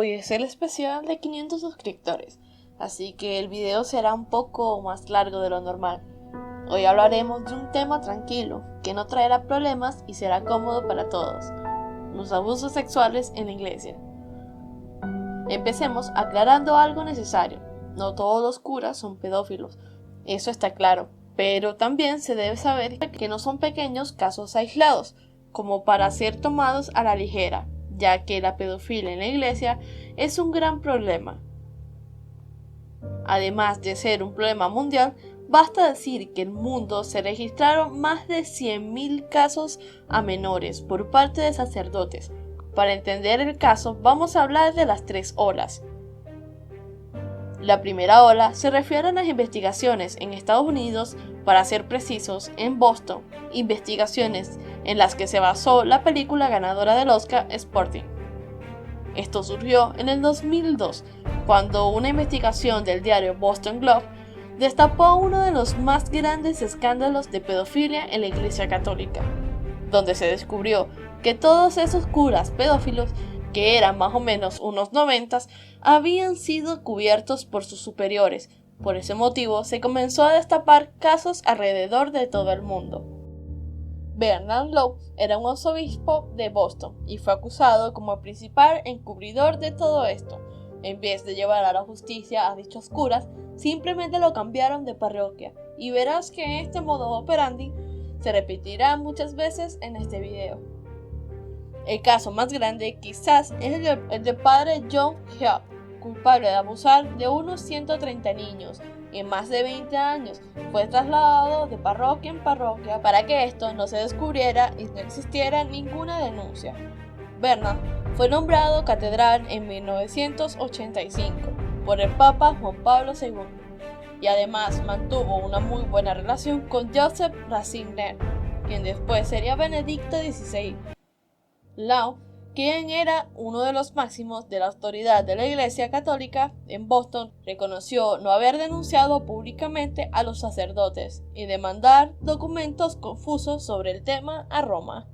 Hoy es el especial de 500 suscriptores, así que el video será un poco más largo de lo normal. Hoy hablaremos de un tema tranquilo, que no traerá problemas y será cómodo para todos: los abusos sexuales en la iglesia. Empecemos aclarando algo necesario: no todos los curas son pedófilos, eso está claro, pero también se debe saber que no son pequeños casos aislados, como para ser tomados a la ligera, ya que la pedofilia en la iglesia es un gran problema. Además de ser un problema mundial, basta decir que en el mundo se registraron más de 100.000 casos a menores por parte de sacerdotes. Para entender el caso, vamos a hablar de las 3 olas. La primera ola se refiere a las investigaciones en Estados Unidos, para ser precisos, en Boston, investigaciones en las que se basó la película ganadora del Oscar, Sporting. Esto surgió en el 2002, cuando una investigación del diario Boston Globe destapó uno de los más grandes escándalos de pedofilia en la Iglesia Católica, donde se descubrió que todos esos curas pedófilos, que eran más o menos unos 90, habían sido cubiertos por sus superiores. Por ese motivo se comenzó a destapar casos alrededor de todo el mundo. Bernard Lowe era un arzobispo de Boston y fue acusado como el principal encubridor de todo esto. En vez de llevar a la justicia a dichos curas, simplemente lo cambiaron de parroquia, y verás que este modo operandi se repetirá muchas veces en este video. El caso más grande quizás es el del padre John Heap, culpable de abusar de unos 130 niños en más de 20 años. Fue trasladado de parroquia en parroquia para que esto no se descubriera y no existiera ninguna denuncia. Bernard fue nombrado catedral en 1985 por el Papa Juan Pablo II y además mantuvo una muy buena relación con Joseph Ratzinger, quien después sería Benedicto XVI. Lowe, quien era uno de los máximos de la autoridad de la Iglesia Católica en Boston, reconoció no haber denunciado públicamente a los sacerdotes y demandar documentos confusos sobre el tema a Roma.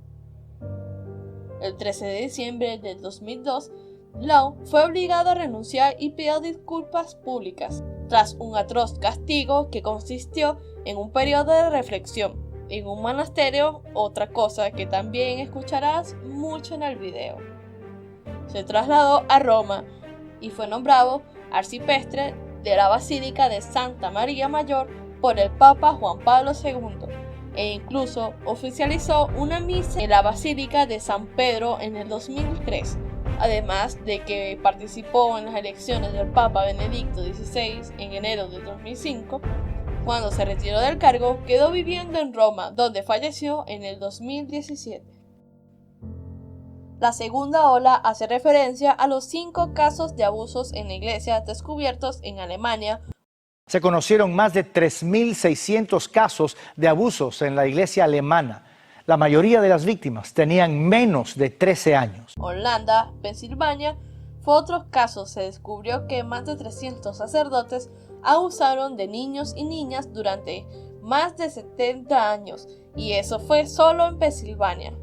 El 13 de diciembre del 2002, Lowe fue obligado a renunciar y pidió disculpas públicas, tras un atroz castigo que consistió en un periodo de reflexión en un monasterio, otra cosa que también escucharás mucho en el video. Se trasladó a Roma y fue nombrado arcipreste de la Basílica de Santa María Mayor por el Papa Juan Pablo II, e incluso oficializó una misa en la Basílica de San Pedro en el 2003, además de que participó en las elecciones del Papa Benedicto XVI en enero de 2005. Cuando se retiró del cargo, quedó viviendo en Roma, donde falleció en el 2017. La segunda ola hace referencia a los 5 casos de abusos en la iglesia descubiertos en Alemania. Se conocieron más de 3.600 casos de abusos en la iglesia alemana. La mayoría de las víctimas tenían menos de 13 años. Holanda, Pensilvania, fue otro caso. Se descubrió que más de 300 sacerdotes abusaron de niños y niñas durante más de 70 años, y eso fue solo en Pensilvania.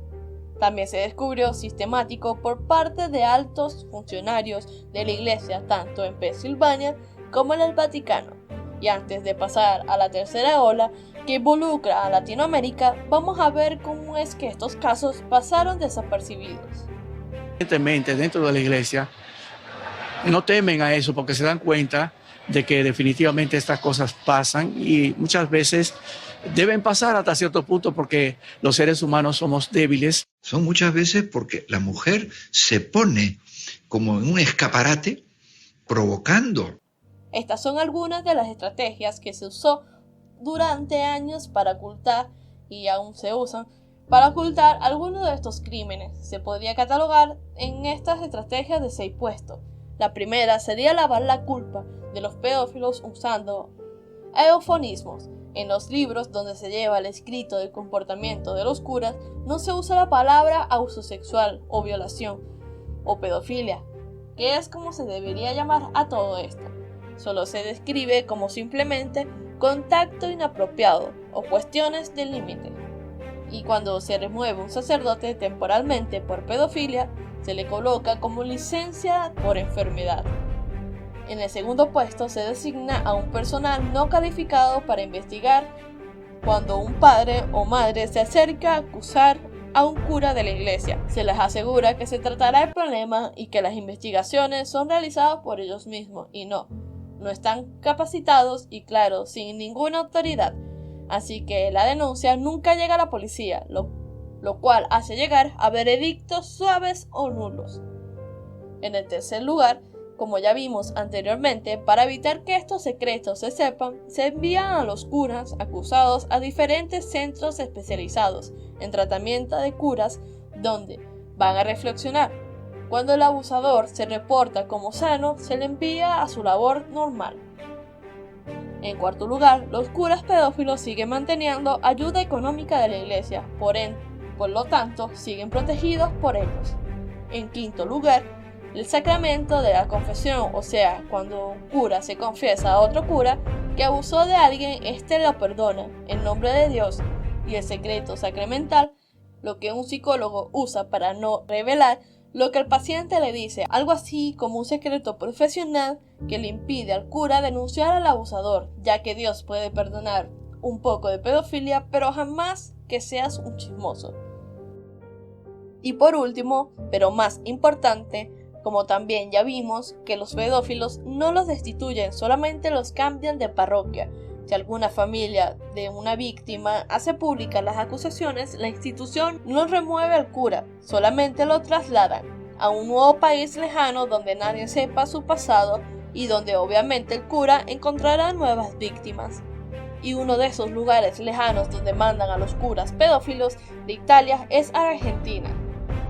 También se descubrió sistemático por parte de altos funcionarios de la iglesia, tanto en Pensilvania como en el Vaticano. Y antes de pasar a la tercera ola, que involucra a Latinoamérica, vamos a ver cómo es que estos casos pasaron desapercibidos. Evidentemente, dentro de la iglesia no temen a eso porque se dan cuenta de que definitivamente estas cosas pasan y muchas veces deben pasar hasta cierto punto porque los seres humanos somos débiles. Son muchas veces porque la mujer se pone como en un escaparate provocando. Estas son algunas de las estrategias que se usó durante años para ocultar, y aún se usan, para ocultar algunos de estos crímenes. Se podría catalogar en estas estrategias de 6 puestos. La primera sería lavar la culpa de los pedófilos usando eufemismos. En los libros donde se lleva el escrito del comportamiento de los curas, no se usa la palabra abuso sexual o violación o pedofilia, que es como se debería llamar a todo esto. Solo se describe como simplemente contacto inapropiado o cuestiones del límite. Y cuando se remueve un sacerdote temporalmente por pedofilia, se le coloca como licencia por enfermedad. En el segundo puesto se designa a un personal no calificado para investigar cuando un padre o madre se acerca a acusar a un cura de la iglesia. Se les asegura que se tratará el problema y que las investigaciones son realizadas por ellos mismos y no están capacitados y claro, sin ninguna autoridad. Así que la denuncia nunca llega a la policía, lo cual hace llegar a veredictos suaves o nulos. En el tercer lugar, como ya vimos anteriormente, para evitar que estos secretos se sepan, se envían a los curas acusados a diferentes centros especializados en tratamiento de curas donde van a reflexionar. Cuando el abusador se reporta como sano, se le envía a su labor normal. En cuarto lugar, los curas pedófilos siguen manteniendo ayuda económica de la iglesia, por lo tanto, siguen protegidos por ellos. En quinto lugar, el sacramento de la confesión, o sea, cuando un cura se confiesa a otro cura que abusó de alguien, éste lo perdona en nombre de Dios, y el secreto sacramental, lo que un psicólogo usa para no revelar lo que el paciente le dice, algo así como un secreto profesional que le impide al cura denunciar al abusador, ya que Dios puede perdonar un poco de pedofilia, pero jamás que seas un chismoso. Y por último, pero más importante, como también ya vimos, que los pedófilos no los destituyen, solamente los cambian de parroquia. Si alguna familia de una víctima hace públicas las acusaciones, la institución no remueve al cura, solamente lo trasladan a un nuevo país lejano donde nadie sepa su pasado y donde obviamente el cura encontrará nuevas víctimas. Y uno de esos lugares lejanos donde mandan a los curas pedófilos de Italia es Argentina.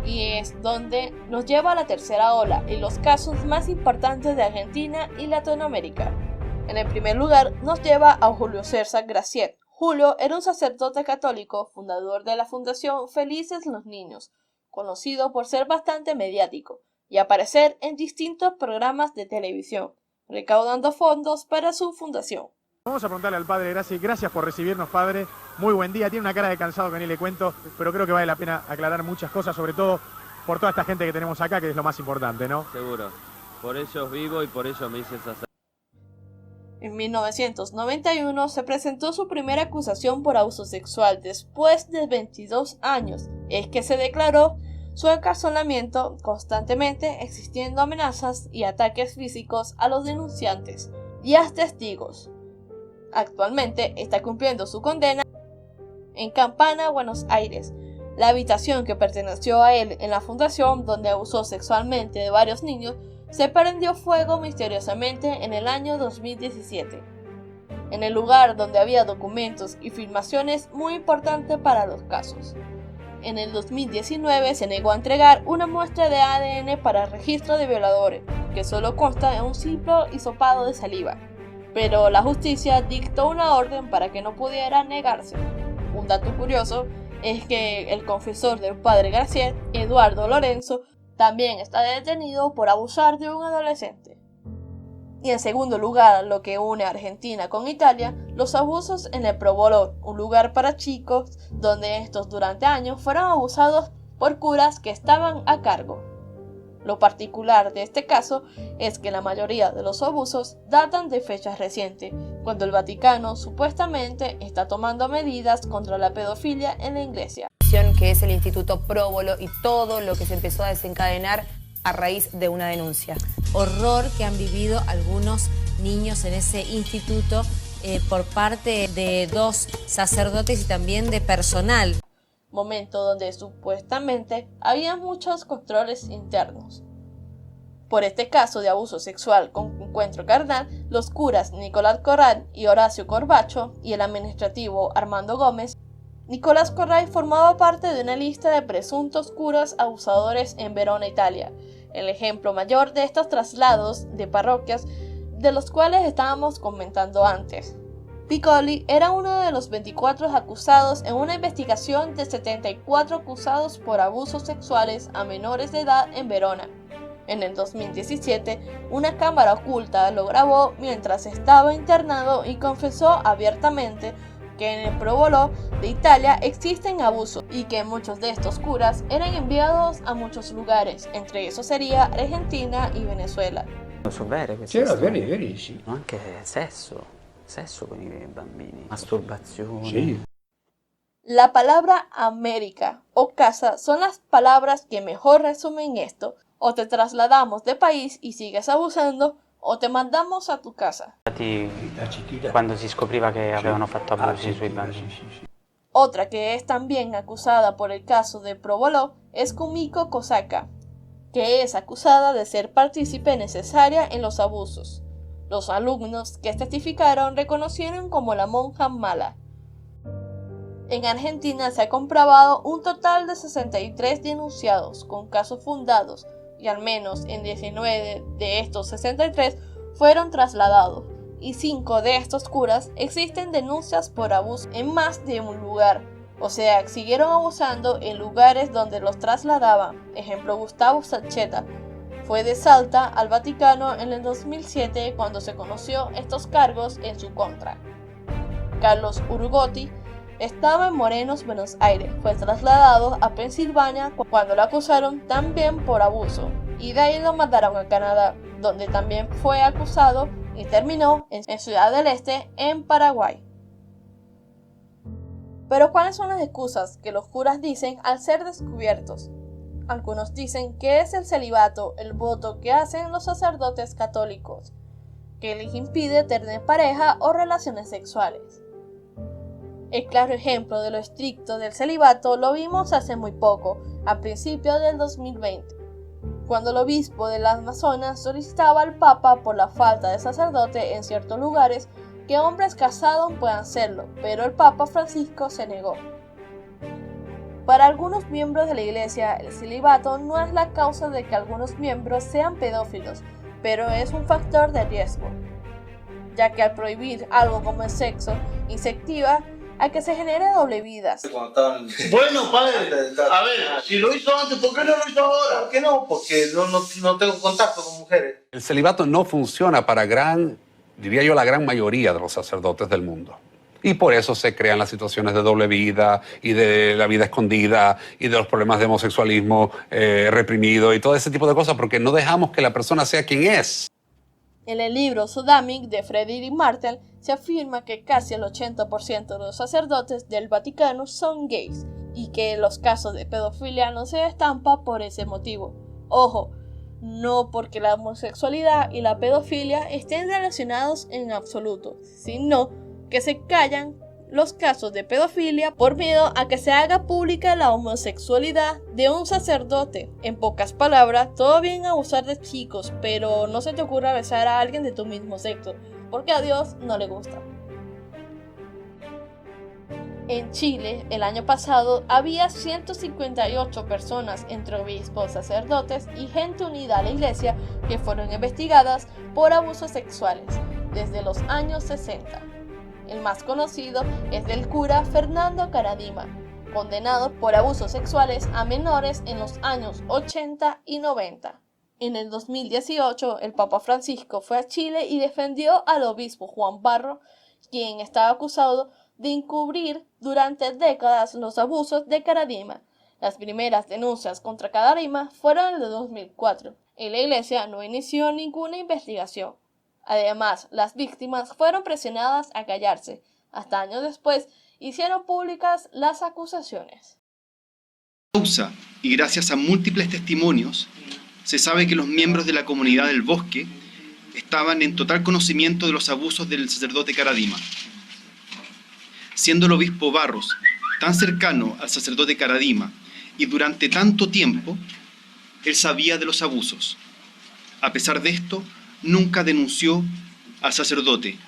Y es donde nos lleva a la tercera ola y los casos más importantes de Argentina y Latinoamérica. En el primer lugar nos lleva a Julio César Graciet. Julio era un sacerdote católico, fundador de la Fundación Felices los Niños, conocido por ser bastante mediático y aparecer en distintos programas de televisión, recaudando fondos para su fundación. Vamos a preguntarle al padre Graciet. Gracias por recibirnos, padre. Muy buen día. Tiene una cara de cansado que ni le cuento, pero creo que vale la pena aclarar muchas cosas, sobre todo por toda esta gente que tenemos acá, que es lo más importante, ¿no? Seguro. Por ello vivo y por ello me hice sacerdote. En 1991 se presentó su primera acusación por abuso sexual después de 22 años. Es que se declaró su encarcelamiento constantemente existiendo amenazas y ataques físicos a los denunciantes y a testigos. Actualmente está cumpliendo su condena en Campana, Buenos Aires. La habitación que perteneció a él en la fundación, donde abusó sexualmente de varios niños, se prendió fuego misteriosamente en el año 2017, en el lugar donde había documentos y filmaciones muy importantes para los casos. En el 2019 se negó a entregar una muestra de ADN para el registro de violadores, que solo consta en un simple hisopado de saliva, pero la justicia dictó una orden para que no pudiera negarse. Un dato curioso es que el confesor del padre Graciet, Eduardo Lorenzo, también está detenido por abusar de un adolescente. Y en segundo lugar, lo que une a Argentina con Italia, los abusos en el Provolone, un lugar para chicos donde estos durante años fueron abusados por curas que estaban a cargo. Lo particular de este caso es que la mayoría de los abusos datan de fechas recientes, cuando el Vaticano supuestamente está tomando medidas contra la pedofilia en la iglesia. Que es el Instituto Próbolo y todo lo que se empezó a desencadenar a raíz de una denuncia. Horror que han vivido algunos niños en ese instituto por parte de 2 sacerdotes y también de personal. Momento donde supuestamente había muchos controles internos. Por este caso de abuso sexual con encuentro carnal, los curas Nicolás Corral y Horacio Corbacho y el administrativo Armando Gómez. Nicolás Corral formaba parte de una lista de presuntos curas abusadores en Verona, Italia. El ejemplo mayor de estos traslados de parroquias de los cuales estábamos comentando antes. Piccoli era uno de los 24 acusados en una investigación de 74 acusados por abusos sexuales a menores de edad en Verona. En el 2017, una cámara oculta lo grabó mientras estaba internado y confesó abiertamente que en el Provolò de Italia existen abusos y que muchos de estos curas eran enviados a muchos lugares, entre esos sería Argentina y Venezuela. So vere queste C'era storie? veri, sì. Anche sesso con i bambini, masturbazione. Sì. La palabra América o casa son las palabras que mejor resumen esto. O te trasladamos de país y sigues abusando, o te mandamos a tu casa. Quando si scopriva che avevano fatto abusi sui bambini. Otra que es también acusada por el caso de Provolò es Kumiko Kosaka, que es acusada de ser partícipe necesaria en los abusos. Los alumnos que testificaron reconocieron como la monja mala. En Argentina se ha comprobado un total de 63 denunciados con casos fundados y al menos en 19 de estos 63 fueron trasladados y 5 de estos curas existen denuncias por abuso en más de un lugar. O sea, siguieron abusando en lugares donde los trasladaban. Ejemplo, Gustavo Sacchetta fue de Salta al Vaticano en el 2007 cuando se conoció estos cargos en su contra. Carlos Urgotti estaba en Morelos, Buenos Aires. Fue trasladado a Pensilvania cuando lo acusaron también por abuso. Y de ahí lo mandaron a Canadá, donde también fue acusado y terminó en Ciudad del Este, en Paraguay. Pero ¿cuáles son las excusas que los curas dicen al ser descubiertos? Algunos dicen que es el celibato, el voto que hacen los sacerdotes católicos, que les impide tener pareja o relaciones sexuales. El claro ejemplo de lo estricto del celibato lo vimos hace muy poco, a principios del 2020, cuando el obispo del Amazonas solicitaba al Papa por la falta de sacerdote en ciertos lugares que hombres casados puedan hacerlo, pero el Papa Francisco se negó. Para algunos miembros de la Iglesia, el celibato no es la causa de que algunos miembros sean pedófilos, pero es un factor de riesgo, ya que al prohibir algo como el sexo, incentiva a que se genere doble vidas. Bueno, padre, a ver, si lo hizo antes, ¿por qué no lo hizo ahora? ¿Por qué no? Porque no tengo contacto con mujeres. El celibato no funciona para diría yo, la gran mayoría de los sacerdotes del mundo. Y por eso se crean las situaciones de doble vida y de la vida escondida y de los problemas de homosexualismo reprimido y todo ese tipo de cosas, porque no dejamos que la persona sea quien es. En el libro Sodomic de Frederick Martel se afirma que casi el 80% de los sacerdotes del Vaticano son gays y que los casos de pedofilia no se estampan por ese motivo. Ojo, no porque la homosexualidad y la pedofilia estén relacionados en absoluto, sino que se callan los casos de pedofilia por miedo a que se haga pública la homosexualidad de un sacerdote. En pocas palabras, todo bien abusar de chicos, pero no se te ocurra besar a alguien de tu mismo sexo, porque a Dios no le gusta. En Chile, el año pasado, había 158 personas entre obispos, sacerdotes y gente unida a la iglesia que fueron investigadas por abusos sexuales desde los años 60. El más conocido es del cura Fernando Caradima, condenado por abusos sexuales a menores en los años 80 y 90. En el 2018, el Papa Francisco fue a Chile y defendió al obispo Juan Barro, quien estaba acusado de encubrir durante décadas los abusos de Caradima. Las primeras denuncias contra Caradima fueron en el 2004 y la iglesia no inició ninguna investigación. Además, las víctimas fueron presionadas a callarse. Hasta años después, hicieron públicas las acusaciones. Y gracias a múltiples testimonios, se sabe que los miembros de la comunidad del bosque estaban en total conocimiento de los abusos del sacerdote Caradima. Siendo el obispo Barros tan cercano al sacerdote Caradima y durante tanto tiempo, él sabía de los abusos. A pesar de esto, nunca denunció al sacerdote.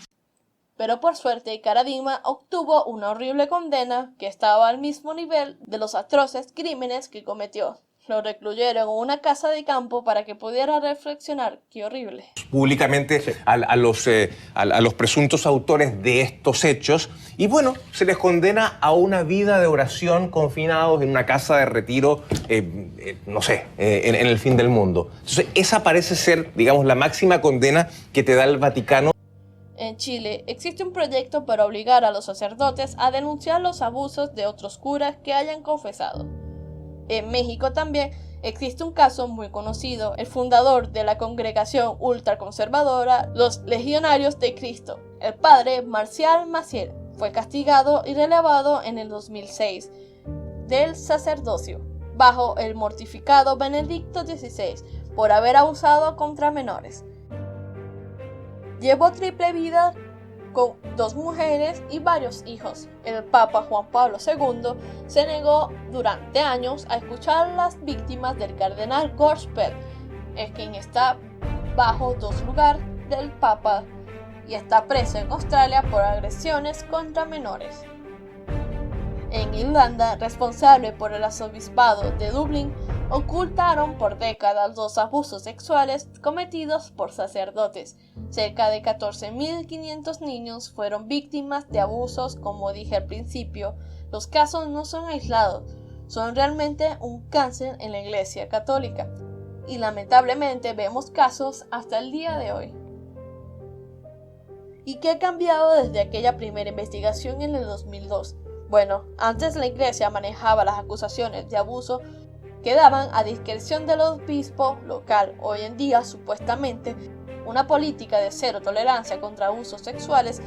Pero por suerte, Caradima obtuvo una horrible condena que estaba al mismo nivel de los atroces crímenes que cometió. Lo recluyeron en una casa de campo para que pudiera reflexionar. ¡Qué horrible! Públicamente a los presuntos autores de estos hechos y bueno, se les condena a una vida de oración confinados en una casa de retiro, en el fin del mundo. Entonces esa parece ser, digamos, la máxima condena que te da el Vaticano. En Chile existe un proyecto para obligar a los sacerdotes a denunciar los abusos de otros curas que hayan confesado. En México también existe un caso muy conocido. El fundador de la congregación ultraconservadora, los Legionarios de Cristo, el padre Marcial Maciel, fue castigado y relevado en el 2006 del sacerdocio bajo el mortificado Benedicto XVI por haber abusado contra menores. Llevó triple vida con 2 mujeres y varios hijos. El Papa Juan Pablo II se negó durante años a escuchar a las víctimas del cardenal Gospel, quien está bajo 2 lugares del Papa y está preso en Australia por agresiones contra menores. En Irlanda, responsable por el arzobispado de Dublín, ocultaron por décadas los abusos sexuales cometidos por sacerdotes. Cerca de 14.500 niños fueron víctimas de abusos. Como dije al principio, los casos no son aislados, son realmente un cáncer en la Iglesia Católica. Y lamentablemente vemos casos hasta el día de hoy. ¿Y qué ha cambiado desde aquella primera investigación en el 2002? Bueno, antes la Iglesia manejaba las acusaciones de abuso quedaban a discreción del obispo local. Hoy en día, supuestamente, una política de cero tolerancia contra abusos sexuales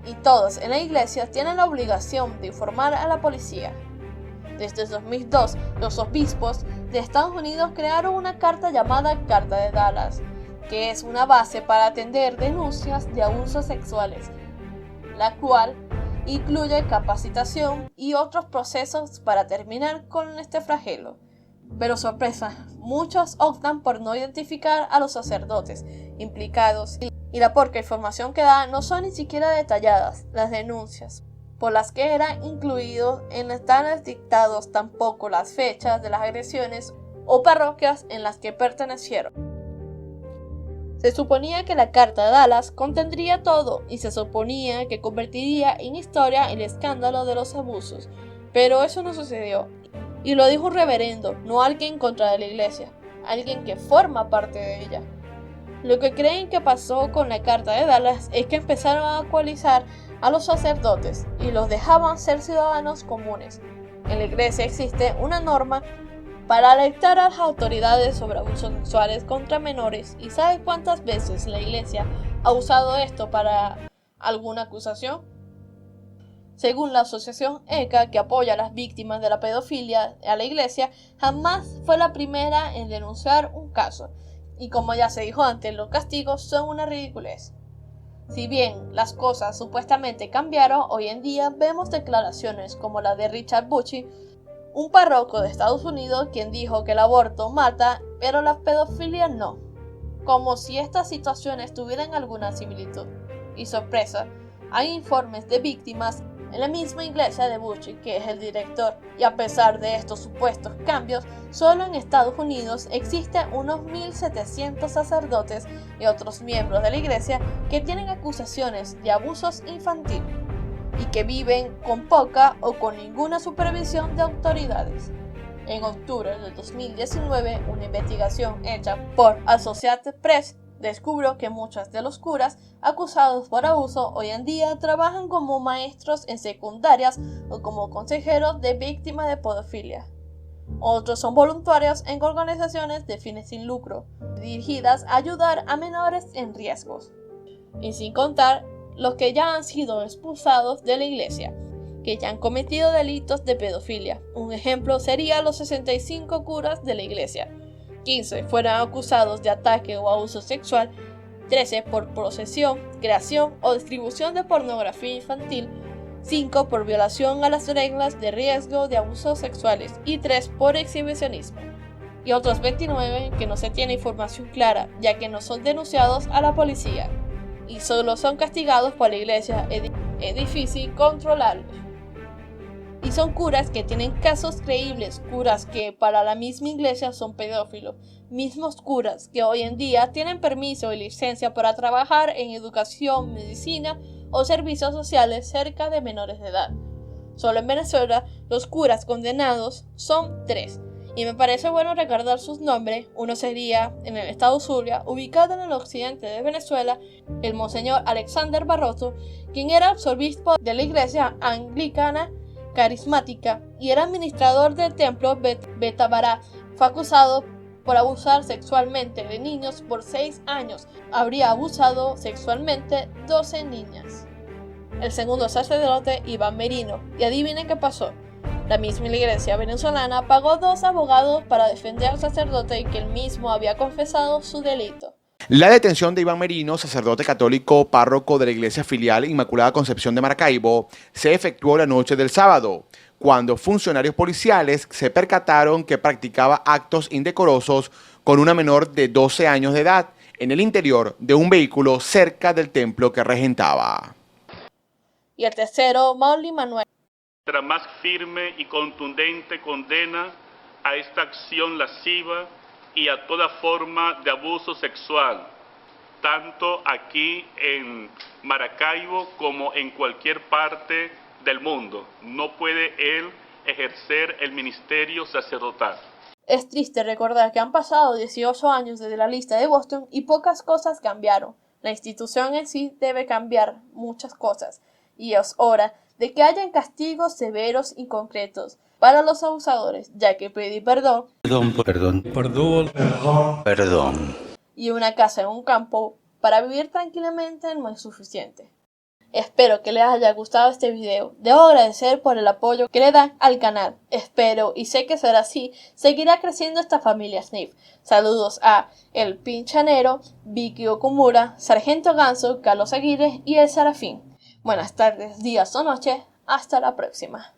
y todos en la iglesia tienen la obligación de informar a la policía. Desde 2002, los obispos de Estados Unidos crearon una carta llamada Carta de Dallas, que es una base para atender denuncias de abusos sexuales, la cual incluye capacitación y otros procesos para terminar con este flagelo. Pero sorpresa, muchos optan por no identificar a los sacerdotes implicados y la poca información que dan no son ni siquiera detalladas. Las denuncias por las que eran incluidos en los tales dictados, tampoco las fechas de las agresiones o parroquias en las que pertenecieron. Se suponía que la Carta de Dallas contendría todo y se suponía que convertiría en historia el escándalo de los abusos, pero eso no sucedió. Y lo dijo un reverendo, no alguien en contra de la iglesia, alguien que forma parte de ella. Lo que creen que pasó con la Carta de Dallas es que empezaron a ecualizar a los sacerdotes y los dejaban ser ciudadanos comunes. En la iglesia existe una norma para alertar a las autoridades sobre abusos sexuales contra menores. ¿Y sabe cuántas veces la iglesia ha usado esto para alguna acusación? Según la asociación ECA, que apoya a las víctimas de la pedofilia a la iglesia, jamás fue la primera en denunciar un caso. Y como ya se dijo antes, los castigos son una ridiculez. Si bien las cosas supuestamente cambiaron, hoy en día vemos declaraciones como la de Richard Bucci, un párroco de Estados Unidos, quien dijo que el aborto mata, pero la pedofilia no. Como si estas situaciones tuvieran alguna similitud. Y sorpresa, hay informes de víctimas en la misma iglesia de Bucci, que es el director. Y a pesar de estos supuestos cambios, solo en Estados Unidos existen unos 1.700 sacerdotes y otros miembros de la iglesia que tienen acusaciones de abusos infantiles y que viven con poca o con ninguna supervisión de autoridades. En octubre del 2019, una investigación hecha por Associated Press descubrió que muchos de los curas acusados por abuso hoy en día trabajan como maestros en secundarias o como consejeros de víctimas de pedofilia. Otros son voluntarios en organizaciones de fines sin lucro, dirigidas a ayudar a menores en riesgos. Y sin contar los que ya han sido expulsados de la iglesia, que ya han cometido delitos de pedofilia. Un ejemplo sería los 65 curas de la iglesia. 15 fueron acusados de ataque o abuso sexual, 13 por posesión, creación o distribución de pornografía infantil, 5 por violación a las reglas de riesgo de abusos sexuales y 3 por exhibicionismo. Y otros 29 que no se tiene información clara, ya que no son denunciados a la policía y solo son castigados por la iglesia. Es difícil controlarlos. Y son curas que tienen casos creíbles, curas que para la misma iglesia son pedófilos, mismos curas que hoy en día tienen permiso y licencia para trabajar en educación, medicina o servicios sociales cerca de menores de edad. Solo en Venezuela los curas condenados son 3 Y me parece bueno recordar sus nombres. Uno sería en el estado Zulia, ubicado en el occidente de Venezuela, el Monseñor Alexander Barroso, quien era arzobispo de la iglesia anglicana carismática y era administrador del templo Betabará. Fue acusado por abusar sexualmente de niños por 6 años. Habría abusado sexualmente 12 niñas. El segundo sacerdote, Iván Merino. Y adivinen qué pasó. La misma iglesia venezolana pagó 2 abogados para defender al sacerdote y que él mismo había confesado su delito. La detención de Iván Merino, sacerdote católico párroco de la iglesia filial Inmaculada Concepción de Maracaibo, se efectuó la noche del sábado, cuando funcionarios policiales se percataron que practicaba actos indecorosos con una menor de 12 años de edad en el interior de un vehículo cerca del templo que regentaba. Y el tercero, Mauli Manuel. Nuestra más firme y contundente condena a esta acción lasciva y a toda forma de abuso sexual, tanto aquí en Maracaibo como en cualquier parte del mundo. No puede él ejercer el ministerio sacerdotal. Es triste recordar que han pasado 18 años desde la lista de Boston y pocas cosas cambiaron. La institución en sí debe cambiar muchas cosas y es hora de que hayan castigos severos y concretos para los abusadores, ya que pedir perdón y una casa en un campo para vivir tranquilamente no es suficiente. Espero que les haya gustado este video. Debo agradecer por el apoyo que le dan al canal. Espero, y sé que será así, seguirá creciendo esta familia Sniff. Saludos a El Pinchanero, Vicky Okumura, Sargento Ganso, Carlos Aguirre y El Serafín. Buenas tardes, días o noches. Hasta la próxima.